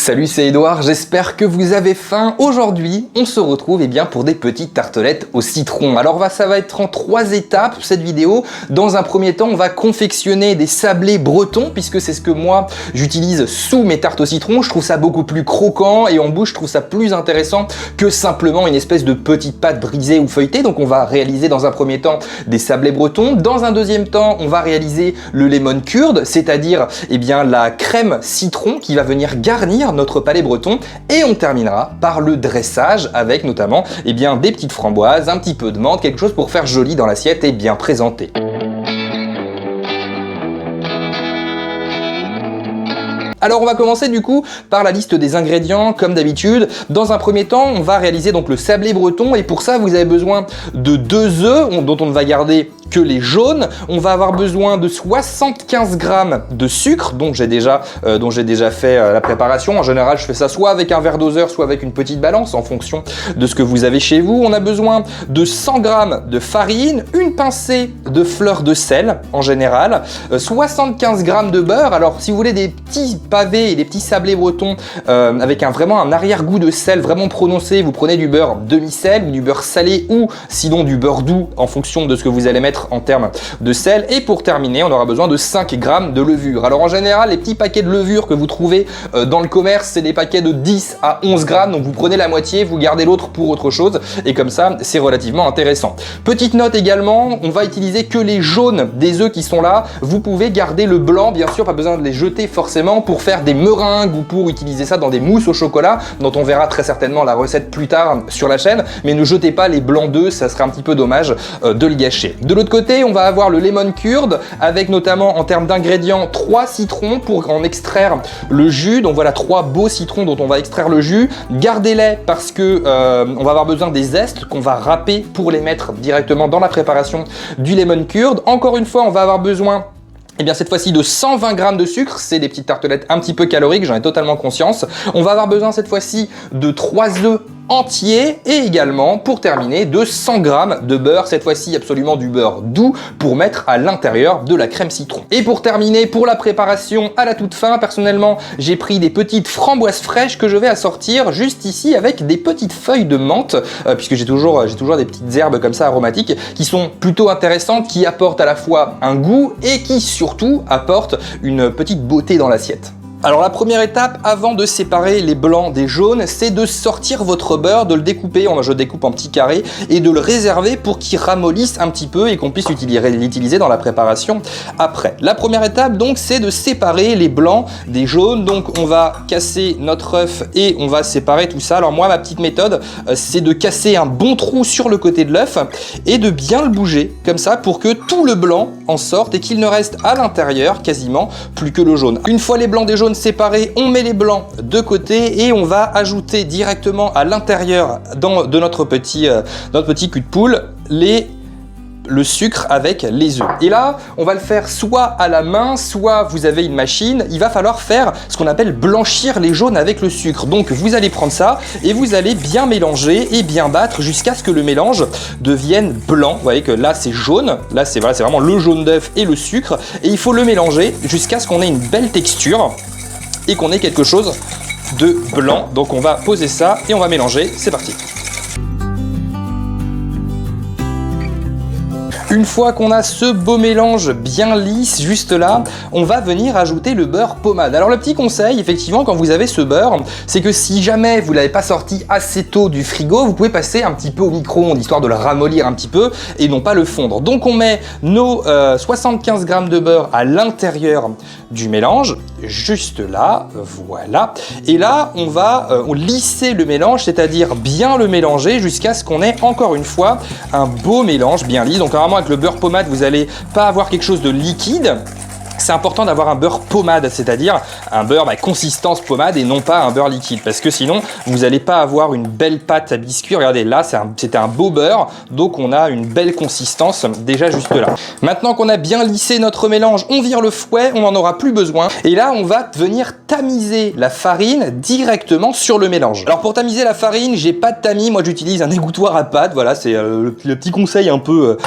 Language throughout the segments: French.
Salut, c'est Edouard, j'espère que vous avez faim. Aujourd'hui, on se retrouve pour des petites tartelettes au citron. Alors ça va être en 3 étapes cette vidéo. Dans un premier temps, on va confectionner des sablés bretons, puisque c'est ce que moi j'utilise sous mes tartes au citron. Je trouve ça beaucoup plus croquant et en bouche, je trouve ça plus intéressant que simplement une espèce de petite pâte brisée ou feuilletée. Donc on va réaliser dans un premier temps des sablés bretons. Dans un deuxième temps, on va réaliser le lemon curd, c'est-à-dire la crème citron qui va venir garnir notre palais breton, et on terminera par le dressage avec notamment des petites framboises, un petit peu de menthe, quelque chose pour faire joli dans l'assiette et bien présenté. Alors on va commencer du coup par la liste des ingrédients comme d'habitude. Dans un premier temps, on va réaliser donc le sablé breton et pour ça vous avez besoin de 2 œufs dont on ne va garder que les jaunes. On va avoir besoin de 75 g de sucre dont j'ai déjà fait la préparation. En général, je fais ça soit avec un verre doseur, soit avec une petite balance en fonction de ce que vous avez chez vous. On a besoin de 100 g de farine, une pincée de fleur de sel en général, 75 g de beurre. Alors si vous voulez des petits pavés et des petits sablés bretons avec vraiment un arrière-goût de sel vraiment prononcé, vous prenez du beurre demi-sel ou du beurre salé ou sinon du beurre doux en fonction de ce que vous allez mettre en termes de sel. Et pour terminer, on aura besoin de 5 g de levure. Alors en général, les petits paquets de levure que vous trouvez dans le commerce, c'est des paquets de 10 à 11 g, donc vous prenez la moitié, vous gardez l'autre pour autre chose, et comme ça, c'est relativement intéressant. Petite note également, on va utiliser que les jaunes des œufs qui sont là. Vous pouvez garder le blanc, bien sûr, pas besoin de les jeter forcément pour faire des meringues ou pour utiliser ça dans des mousses au chocolat, dont on verra très certainement la recette plus tard sur la chaîne, mais ne jetez pas les blancs d'œufs, ça serait un petit peu dommage de le gâcher. De l'autre côté, on va avoir le lemon curd avec notamment en termes d'ingrédients 3 citrons pour en extraire le jus. Donc voilà 3 beaux citrons dont on va extraire le jus. Gardez-les parce que on va avoir besoin des zestes qu'on va râper pour les mettre directement dans la préparation du lemon curd. Encore une fois, on va avoir besoin cette fois-ci de 120 g de sucre, c'est des petites tartelettes un petit peu caloriques, j'en ai totalement conscience. On va avoir besoin cette fois-ci de 3 œufs entiers et également pour terminer de 100 g de beurre, cette fois-ci absolument du beurre doux pour mettre à l'intérieur de la crème citron. Et pour terminer, pour la préparation à la toute fin, personnellement j'ai pris des petites framboises fraîches que je vais assortir juste ici avec des petites feuilles de menthe puisque j'ai toujours des petites herbes comme ça aromatiques qui sont plutôt intéressantes, qui apportent à la fois un goût et qui surtout apportent une petite beauté dans l'assiette. Alors la première étape avant de séparer les blancs des jaunes, c'est de sortir votre beurre, de le découper, je découpe en petits carrés, et de le réserver pour qu'il ramollisse un petit peu et qu'on puisse l'utiliser dans la préparation après. La première étape donc c'est de séparer les blancs des jaunes, donc on va casser notre œuf et on va séparer tout ça. Alors moi ma petite méthode c'est de casser un bon trou sur le côté de l'œuf et de bien le bouger comme ça pour que tout le blanc en sorte et qu'il ne reste à l'intérieur quasiment plus que le jaune. Une fois les blancs des jaunes séparés, on met les blancs de côté et on va ajouter directement à l'intérieur de notre petit cul de poule le sucre avec les œufs. Et là, on va le faire soit à la main, soit vous avez une machine. Il va falloir faire ce qu'on appelle blanchir les jaunes avec le sucre. Donc vous allez prendre ça et vous allez bien mélanger et bien battre jusqu'à ce que le mélange devienne blanc. Vous voyez que là c'est jaune, là c'est vraiment le jaune d'œuf et le sucre. Et il faut le mélanger jusqu'à ce qu'on ait une belle texture et qu'on ait quelque chose de blanc. Donc on va poser ça et on va mélanger. C'est parti. Une fois qu'on a ce beau mélange bien lisse juste là, on va venir ajouter le beurre pommade. Alors le petit conseil, effectivement, quand vous avez ce beurre, c'est que si jamais vous ne l'avez pas sorti assez tôt du frigo, vous pouvez passer un petit peu au micro-ondes, histoire de le ramollir un petit peu et non pas le fondre. Donc on met nos 75 g de beurre à l'intérieur du mélange, juste là, voilà. Et là, on va lisser le mélange, c'est-à-dire bien le mélanger jusqu'à ce qu'on ait encore une fois un beau mélange bien lisse. Donc normalement avec le beurre pommade, vous n'allez pas avoir quelque chose de liquide. C'est important d'avoir un beurre pommade, c'est-à-dire un beurre consistance pommade et non pas un beurre liquide, parce que sinon vous n'allez pas avoir une belle pâte à biscuit. Regardez là, c'était un beau beurre, donc on a une belle consistance déjà juste là. Maintenant qu'on a bien lissé notre mélange, on vire le fouet, on n'en aura plus besoin, et là on va venir tamiser la farine directement sur le mélange. Alors pour tamiser la farine, j'ai pas de tamis, moi j'utilise un égouttoir à pâte, voilà, c'est le petit conseil un peu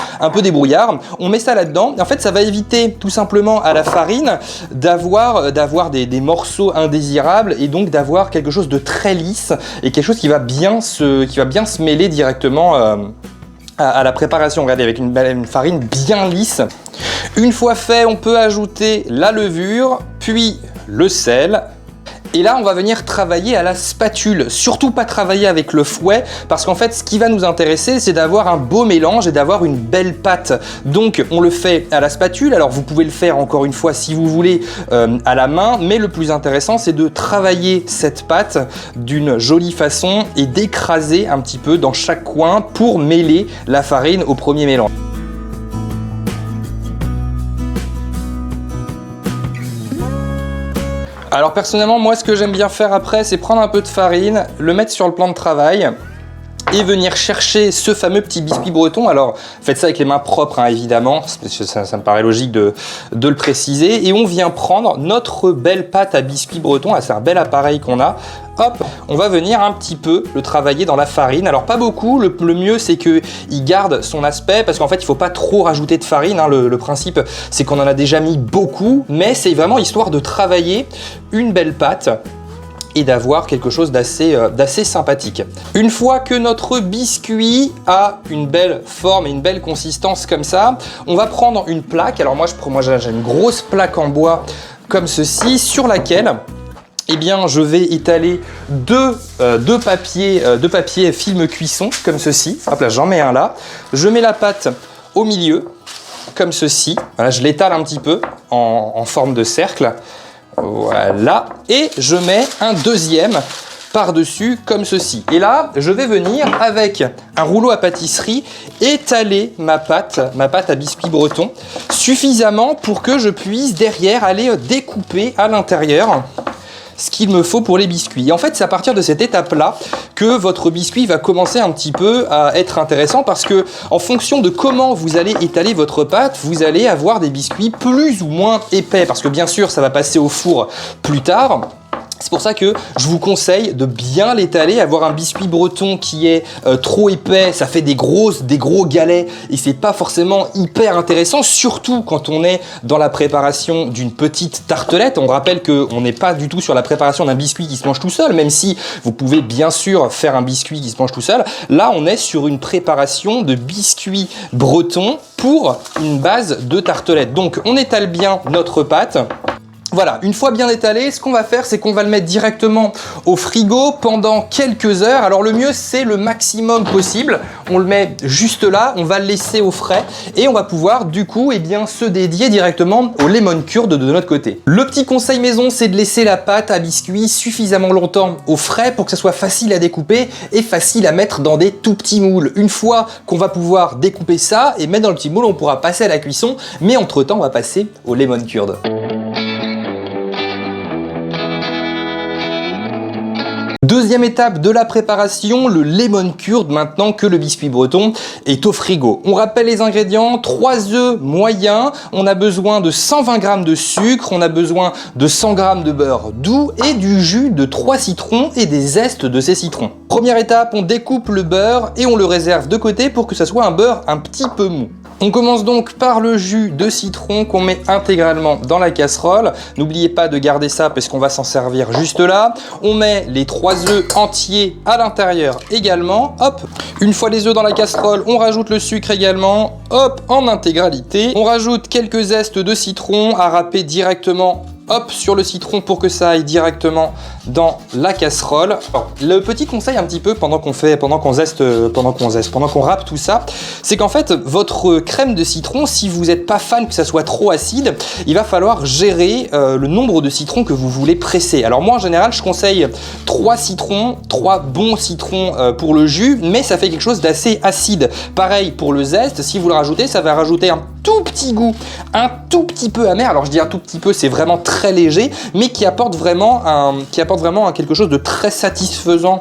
débrouillard. On met ça là-dedans, et en fait ça va éviter tout simplement à la farine d'avoir des morceaux indésirables et donc d'avoir quelque chose de très lisse et quelque chose qui va bien se mêler directement à la préparation. Regardez, avec une farine bien lisse. Une fois fait, on peut ajouter la levure, puis le sel. Et là, on va venir travailler à la spatule. Surtout pas travailler avec le fouet, parce qu'en fait, ce qui va nous intéresser, c'est d'avoir un beau mélange et d'avoir une belle pâte. Donc, on le fait à la spatule. Alors, vous pouvez le faire, encore une fois, si vous voulez, à la main. Mais le plus intéressant, c'est de travailler cette pâte d'une jolie façon et d'écraser un petit peu dans chaque coin pour mêler la farine au premier mélange. Alors personnellement, moi ce que j'aime bien faire après, c'est prendre un peu de farine, le mettre sur le plan de travail et venir chercher ce fameux petit biscuit breton. Alors faites ça avec les mains propres, hein, évidemment, ça me paraît logique de le préciser. Et on vient prendre notre belle pâte à biscuit breton, c'est un bel appareil qu'on a. Hop, on va venir un petit peu le travailler dans la farine. Alors pas beaucoup, le mieux c'est qu'il garde son aspect, parce qu'en fait il ne faut pas trop rajouter de farine, hein. Le principe c'est qu'on en a déjà mis beaucoup, mais c'est vraiment histoire de travailler une belle pâte et d'avoir quelque chose d'assez sympathique. Une fois que notre biscuit a une belle forme et une belle consistance comme ça, on va prendre une plaque. Alors moi j'ai une grosse plaque en bois comme ceci, sur laquelle eh bien, je vais étaler deux papiers film cuisson, comme ceci. Hop là, j'en mets un là. Je mets la pâte au milieu, comme ceci. Voilà, je l'étale un petit peu en forme de cercle. Voilà. Et je mets un deuxième par-dessus, comme ceci. Et là, je vais venir, avec un rouleau à pâtisserie, étaler ma pâte à biscuit breton, suffisamment pour que je puisse derrière aller découper à l'intérieur ce qu'il me faut pour les biscuits. Et en fait, c'est à partir de cette étape-là que votre biscuit va commencer un petit peu à être intéressant, parce que en fonction de comment vous allez étaler votre pâte, vous allez avoir des biscuits plus ou moins épais, parce que bien sûr, ça va passer au four plus tard. C'est pour ça que je vous conseille de bien l'étaler. Avoir un biscuit breton qui est trop épais, ça fait des gros galets et c'est pas forcément hyper intéressant, surtout quand on est dans la préparation d'une petite tartelette. On rappelle qu'on n'est pas du tout sur la préparation d'un biscuit qui se mange tout seul, même si vous pouvez bien sûr faire un biscuit qui se mange tout seul. Là, on est sur une préparation de biscuit breton pour une base de tartelette. Donc, on étale bien notre pâte. Voilà, une fois bien étalé, ce qu'on va faire, c'est qu'on va le mettre directement au frigo pendant quelques heures. Alors le mieux, c'est le maximum possible. On le met juste là, on va le laisser au frais et on va pouvoir du coup se dédier directement au lemon curd de notre côté. Le petit conseil maison, c'est de laisser la pâte à biscuit suffisamment longtemps au frais pour que ça soit facile à découper et facile à mettre dans des tout petits moules. Une fois qu'on va pouvoir découper ça et mettre dans le petit moule, on pourra passer à la cuisson, mais entre-temps, on va passer au lemon curd. Deuxième étape de la préparation, le lemon curd, maintenant que le biscuit breton est au frigo. On rappelle les ingrédients: 3 œufs moyens, on a besoin de 120 g de sucre, on a besoin de 100 g de beurre doux et du jus de 3 citrons et des zestes de ces citrons. Première étape, on découpe le beurre et on le réserve de côté pour que ça soit un beurre un petit peu mou. On commence donc par le jus de citron qu'on met intégralement dans la casserole. N'oubliez pas de garder ça parce qu'on va s'en servir juste là. On met les 3 œufs entiers à l'intérieur également. Hop, une fois les œufs dans la casserole, on rajoute le sucre également. Hop, en intégralité. On rajoute quelques zestes de citron à râper directement. Hop, sur le citron pour que ça aille directement dans la casserole. Alors, le petit conseil un petit peu pendant qu'on râpe tout ça, c'est qu'en fait, votre crème de citron, si vous n'êtes pas fan que ça soit trop acide, il va falloir gérer le nombre de citrons que vous voulez presser. Alors moi, en général, je conseille 3 bons citrons pour le jus, mais ça fait quelque chose d'assez acide. Pareil pour le zeste, si vous le rajoutez, ça va rajouter un tout petit goût, un tout petit peu amer. Alors je dis un tout petit peu, c'est vraiment très léger, mais qui apporte vraiment quelque chose de très satisfaisant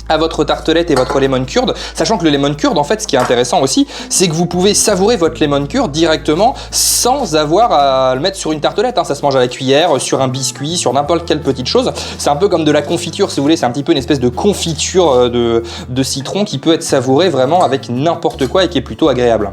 à votre tartelette et votre lemon curd, sachant que le lemon curd, en fait, ce qui est intéressant aussi, c'est que vous pouvez savourer votre lemon curd directement sans avoir à le mettre sur une tartelette, hein. Ça se mange à la cuillère, sur un biscuit, sur n'importe quelle petite chose. C'est un peu comme de la confiture, si vous voulez, c'est un petit peu une espèce de confiture de citron qui peut être savourée vraiment avec n'importe quoi et qui est plutôt agréable.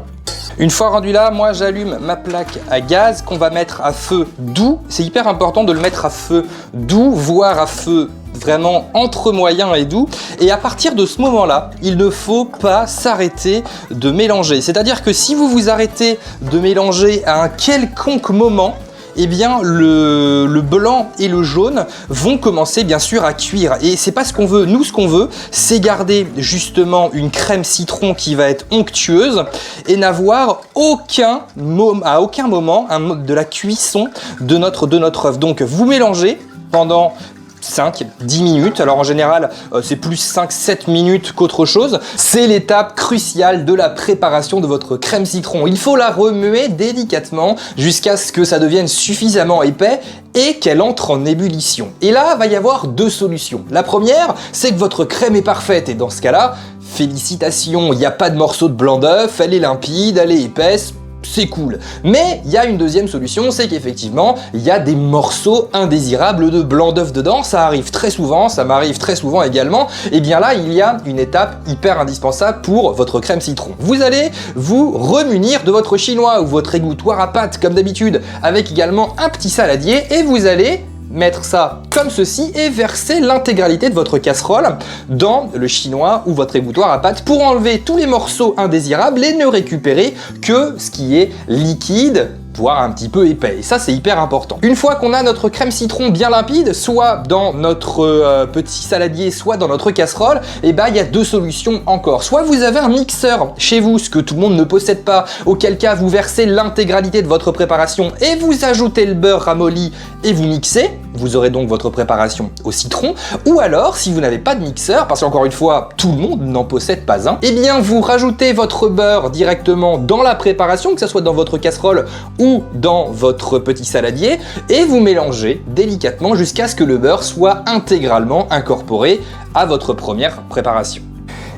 Une fois rendu là, moi j'allume ma plaque à gaz qu'on va mettre à feu doux. C'est hyper important de le mettre à feu doux, voire à feu vraiment entre moyen et doux. Et à partir de ce moment-là, il ne faut pas s'arrêter de mélanger. C'est-à-dire que si vous vous arrêtez de mélanger à un quelconque moment, eh bien le blanc et le jaune vont commencer bien sûr à cuire et c'est pas ce qu'on veut. Nous ce qu'on veut c'est garder justement une crème citron qui va être onctueuse et n'avoir à aucun moment de la cuisson de notre œuf. Donc vous mélangez pendant 5-10 minutes, alors en général c'est plus 5-7 minutes qu'autre chose. C'est l'étape cruciale de la préparation de votre crème citron. Il faut la remuer délicatement jusqu'à ce que ça devienne suffisamment épais et qu'elle entre en ébullition. Et là, va y avoir deux solutions. La première, c'est que votre crème est parfaite et dans ce cas-là, félicitations, il n'y a pas de morceau de blanc d'œuf, elle est limpide, elle est épaisse, c'est cool. Mais il y a une deuxième solution, c'est qu'effectivement, il y a des morceaux indésirables de blanc d'œuf dedans. Ça arrive très souvent, ça m'arrive très souvent également. Et bien là, il y a une étape hyper indispensable pour votre crème citron. Vous allez vous remunir de votre chinois ou votre égouttoir à pâte, comme d'habitude, avec également un petit saladier et vous allez mettre ça comme ceci et verser l'intégralité de votre casserole dans le chinois ou votre égouttoir à pâte pour enlever tous les morceaux indésirables et ne récupérer que ce qui est liquide, voire un petit peu épais. Et ça, c'est hyper important. Une fois qu'on a notre crème citron bien limpide, soit dans notre petit saladier, soit dans notre casserole, et ben il y a deux solutions encore. Soit vous avez un mixeur chez vous, ce que tout le monde ne possède pas, auquel cas vous versez l'intégralité de votre préparation et vous ajoutez le beurre ramolli et vous mixez. Vous aurez donc votre préparation au citron. Ou alors, si vous n'avez pas de mixeur, parce qu'encore une fois, tout le monde n'en possède pas un, et bien vous rajoutez votre beurre directement dans la préparation, que ce soit dans votre casserole ou dans votre petit saladier, et vous mélangez délicatement jusqu'à ce que le beurre soit intégralement incorporé à votre première préparation.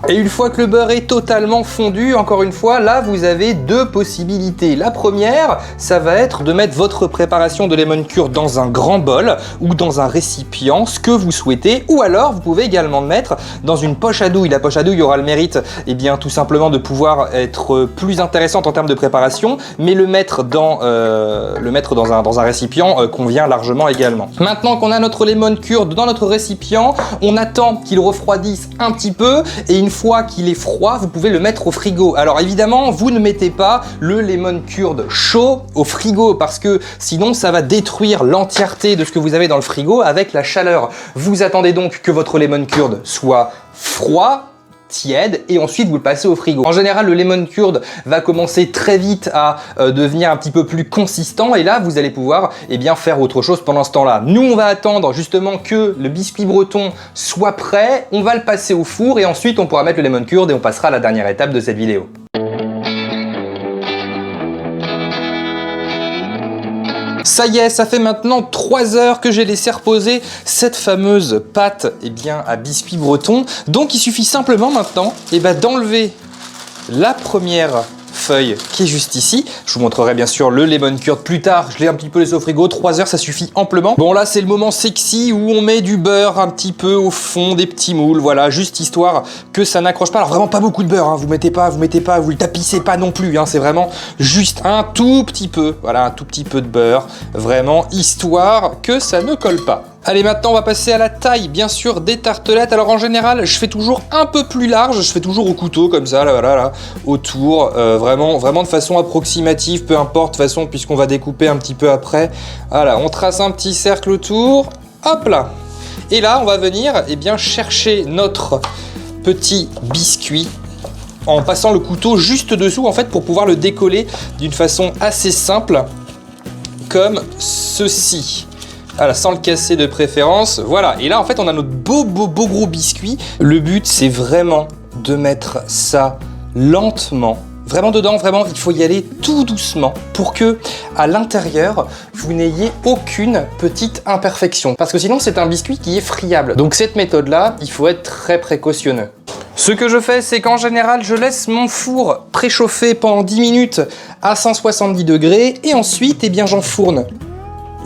Et une fois que le beurre est totalement fondu, encore une fois, là vous avez deux possibilités. La première, ça va être de mettre votre préparation de lemon curd dans un grand bol ou dans un récipient, ce que vous souhaitez, ou alors vous pouvez également le mettre dans une poche à douille. La poche à douille aura le mérite, eh bien, tout simplement de pouvoir être plus intéressante en termes de préparation, mais le mettre dans un récipient convient largement également. Maintenant qu'on a notre lemon curd dans notre récipient, on attend qu'il refroidisse un petit peu et une fois qu'il est froid, vous pouvez le mettre au frigo. Alors évidemment, vous ne mettez pas le lemon curd chaud au frigo parce que sinon ça va détruire l'entièreté de ce que vous avez dans le frigo avec la chaleur. Vous attendez donc que votre lemon curd soit froid, tiède, et ensuite vous le passez au frigo. En général, le lemon curd va commencer très vite à devenir un petit peu plus consistant et là vous allez pouvoir faire autre chose pendant ce temps-là. Nous on va attendre justement que le biscuit breton soit prêt, on va le passer au four et ensuite on pourra mettre le lemon curd et on passera à la dernière étape de cette vidéo. Ça y est, ça fait maintenant 3 heures que j'ai laissé reposer cette fameuse pâte à biscuit breton. Donc il suffit simplement maintenant d'enlever la première feuille qui est juste ici. Je vous montrerai bien sûr le lemon curd plus tard. Je l'ai un petit peu laissé au frigo, 3 heures ça suffit amplement. Bon là c'est le moment sexy où on met du beurre un petit peu au fond des petits moules, voilà, juste histoire que ça n'accroche pas. Alors vraiment pas beaucoup de beurre, hein. Vous mettez pas, vous le tapissez pas non plus, hein. C'est vraiment juste un tout petit peu, voilà, un tout petit peu de beurre, vraiment histoire que ça ne colle pas. Allez, maintenant on va passer à la taille bien sûr des tartelettes. Alors en général je fais toujours un peu plus large, je fais toujours au couteau comme ça, là, voilà, là, autour, vraiment de façon approximative, peu importe de toute façon puisqu'on va découper un petit peu après. Voilà, on trace un petit cercle autour, hop là. Et là on va venir chercher notre petit biscuit en passant le couteau juste dessous en fait pour pouvoir le décoller d'une façon assez simple comme ceci. Voilà, sans le casser de préférence, voilà. Et là, en fait, on a notre beau gros biscuit. Le but, c'est vraiment de mettre ça lentement. Vraiment dedans, vraiment, il faut y aller tout doucement pour que, à l'intérieur, vous n'ayez aucune petite imperfection. Parce que sinon, c'est un biscuit qui est friable. Donc, cette méthode-là, il faut être très précautionneux. Ce que je fais, c'est qu'en général, je laisse mon four préchauffer pendant 10 minutes à 170 degrés et ensuite, j'enfourne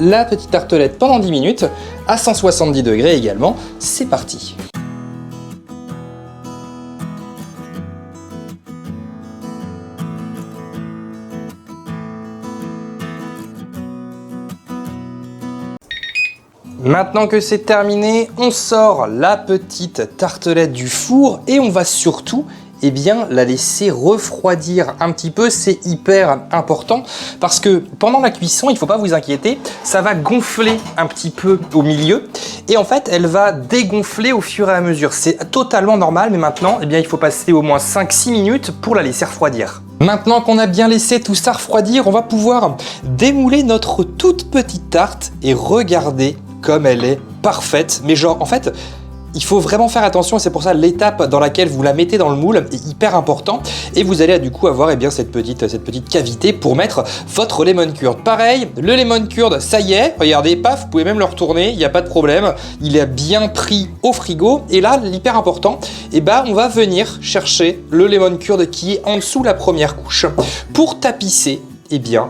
la petite tartelette pendant 10 minutes à 170 degrés également. C'est parti. Maintenant que c'est terminé, on sort la petite tartelette du four et on va surtout la laisser refroidir un petit peu. C'est hyper important parce que pendant la cuisson, il ne faut pas vous inquiéter, ça va gonfler un petit peu au milieu et en fait, elle va dégonfler au fur et à mesure. C'est totalement normal, mais maintenant, il faut passer au moins 5-6 minutes pour la laisser refroidir. Maintenant qu'on a bien laissé tout ça refroidir, on va pouvoir démouler notre toute petite tarte et regarder comme elle est parfaite. Mais genre, en fait, il faut vraiment faire attention et c'est pour ça l'étape dans laquelle vous la mettez dans le moule est hyper important et vous allez du coup avoir cette petite cavité pour mettre votre lemon curd. Pareil, le lemon curd, ça y est, regardez, paf, vous pouvez même le retourner, il n'y a pas de problème, il est bien pris au frigo et là, l'hyper important, on va venir chercher le lemon curd qui est en dessous la première couche pour tapisser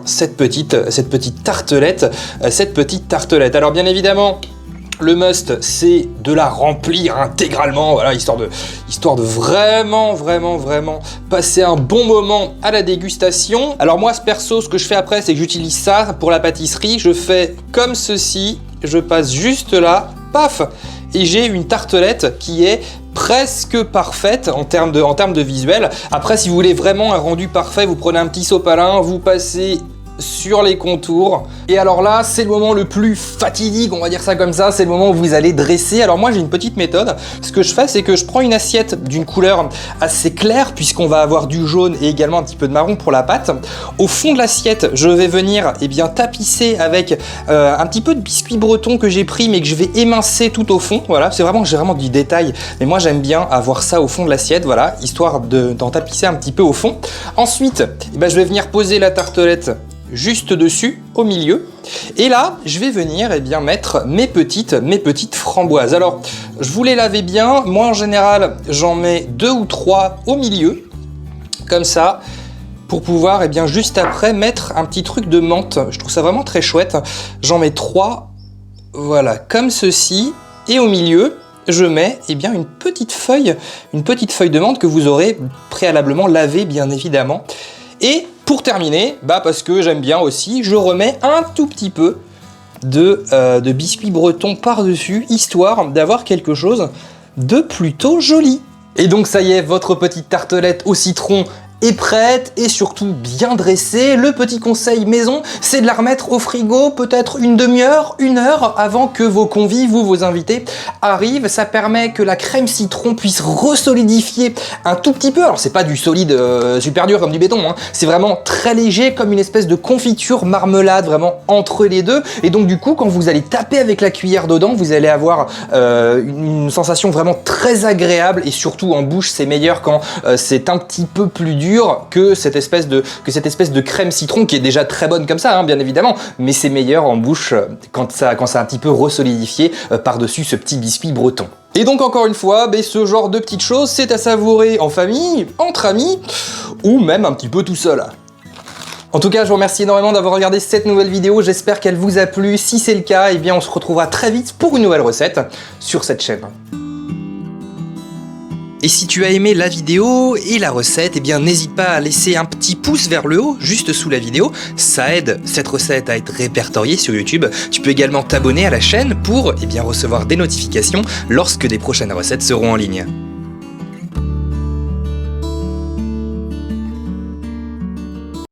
cette petite tartelette. Alors bien évidemment, le must, c'est de la remplir intégralement, voilà, histoire de vraiment passer un bon moment à la dégustation. Alors moi, perso, ce que je fais après, c'est que j'utilise ça pour la pâtisserie. Je fais comme ceci, je passe juste là, paf, et j'ai une tartelette qui est presque parfaite en termes de visuel. Après, si vous voulez vraiment un rendu parfait, vous prenez un petit sopalin, vous passez sur les contours. Et alors là, c'est le moment le plus fatidique, on va dire ça comme ça, c'est le moment où vous allez dresser. Alors moi, j'ai une petite méthode. Ce que je fais, c'est que je prends une assiette d'une couleur assez claire, puisqu'on va avoir du jaune et également un petit peu de marron pour la pâte. Au fond de l'assiette, je vais venir tapisser avec un petit peu de biscuit breton que j'ai pris, mais que je vais émincer tout au fond. Voilà, j'ai vraiment du détail, mais moi j'aime bien avoir ça au fond de l'assiette, voilà, histoire d'en tapisser un petit peu au fond. Ensuite, je vais venir poser la tartelette juste dessus, au milieu. Et là, je vais venir mettre mes petites framboises. Alors, je vous les lavais bien. Moi, en général, j'en mets 2 ou 3 au milieu, comme ça, pour pouvoir juste après mettre un petit truc de menthe. Je trouve ça vraiment très chouette. J'en mets 3, voilà, comme ceci. Et au milieu, je mets une petite feuille de menthe que vous aurez préalablement lavée, bien évidemment. Et pour terminer, parce que j'aime bien aussi, je remets un tout petit peu de biscuit breton par-dessus, histoire d'avoir quelque chose de plutôt joli. Et donc ça y est, votre petite tartelette au citron est prête et surtout bien dressée. Le petit conseil maison, c'est de la remettre au frigo peut-être une demi-heure, 1 heure avant que vos convives ou vos invités arrivent. Ça permet que la crème citron puisse resolidifier un tout petit peu. Alors c'est pas du solide super dur comme du béton, hein. C'est vraiment très léger comme une espèce de confiture marmelade vraiment entre les deux. Et donc du coup, quand vous allez taper avec la cuillère dedans, vous allez avoir une sensation vraiment très agréable et surtout en bouche, c'est meilleur quand c'est un petit peu plus dur que cette espèce de crème citron qui est déjà très bonne comme ça, hein, bien évidemment, mais c'est meilleur en bouche quand ça a un petit peu resolidifié par-dessus ce petit biscuit breton. Et donc encore une fois, ce genre de petites choses, c'est à savourer en famille, entre amis, ou même un petit peu tout seul. En tout cas, je vous remercie énormément d'avoir regardé cette nouvelle vidéo, j'espère qu'elle vous a plu. Si c'est le cas, on se retrouvera très vite pour une nouvelle recette sur cette chaîne. Et si tu as aimé la vidéo et la recette, n'hésite pas à laisser un petit pouce vers le haut, juste sous la vidéo. Ça aide cette recette à être répertoriée sur YouTube. Tu peux également t'abonner à la chaîne pour recevoir des notifications lorsque des prochaines recettes seront en ligne.